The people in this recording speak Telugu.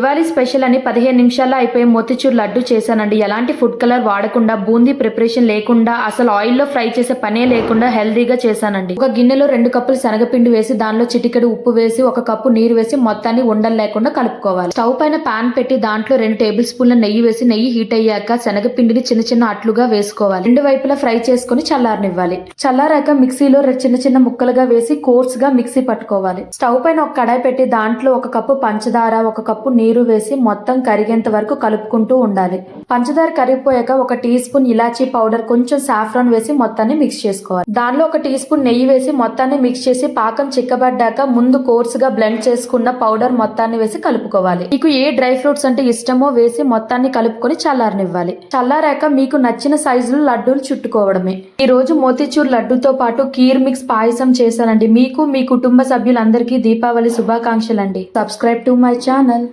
దివాళీ స్పెషల్ అని 15 నిమిషాల్లో అయిపోయే మోతిచూర్ లడ్డు చేశానండి. ఎలాంటి ఫుడ్ కలర్ వాడకుండా, బూందీ ప్రిపరేషన్ లేకుండా, అసలు ఆయిల్లో ఫ్రై చేసే పనే లేకుండా హెల్దీగా చేశానండి. ఒక గిన్నెలో 2 కప్పులు శనగపిండి వేసి దానిలో చిటికెడు ఉప్పు వేసి 1 కప్పు నీరు వేసి మొత్తాన్ని ఉండలు లేకుండా కలుపుకోవాలి. స్టవ్ పైన పాన్ పెట్టి దాంట్లో 2 టేబుల్ స్పూన్ల నెయ్యి వేసి నెయ్యి హీట్ అయ్యాక శనగపిండిని చిన్న చిన్న అట్లుగా వేసుకోవాలి. 2 వైపులా ఫ్రై చేసుకుని చల్లారనివ్వాలి. చల్లారాక మిక్సీలో చిన్న చిన్న ముక్కలుగా వేసి కోర్స్ గా మిక్సీ పట్టుకోవాలి. స్టవ్ పైన ఒక కడాయి పెట్టి దాంట్లో 1 కప్పు పంచదార, 1 కప్పు నీరు వేసి మొత్తం కరిగేంత వరకు కలుపుకుంటూ ఉండాలి. పంచదార కరిగిపోయాక 1 టీ స్పూన్ ఇలాచీ పౌడర్, కొంచెం సాఫ్రాన్ వేసి మొత్తాన్ని మిక్స్ చేసుకోవాలి. దానిలో 1 టీ స్పూన్ నెయ్యి వేసి మొత్తాన్ని మిక్స్ చేసి పాకం చిక్కబడ్డాక ముందు కోర్స్ గా బ్లెండ్ చేసుకున్న పౌడర్ మొత్తాన్ని వేసి కలుపుకోవాలి. మీకు ఏ డ్రై ఫ్రూట్స్ అంటే ఇష్టమో వేసి మొత్తాన్ని కలుపుకొని చల్లారనివ్వాలి. చల్లారాక మీకు నచ్చిన సైజులో లడ్డూలు చుట్టుకోవడమే. ఈ రోజు మోతిచూర్ లడ్డూతో పాటు కీర్ మిక్స్ పాయసం చేశానండి. మీకు మీ కుటుంబ సభ్యులందరికీ దీపావళి శుభాకాంక్షలండి. Subscribe to my channel.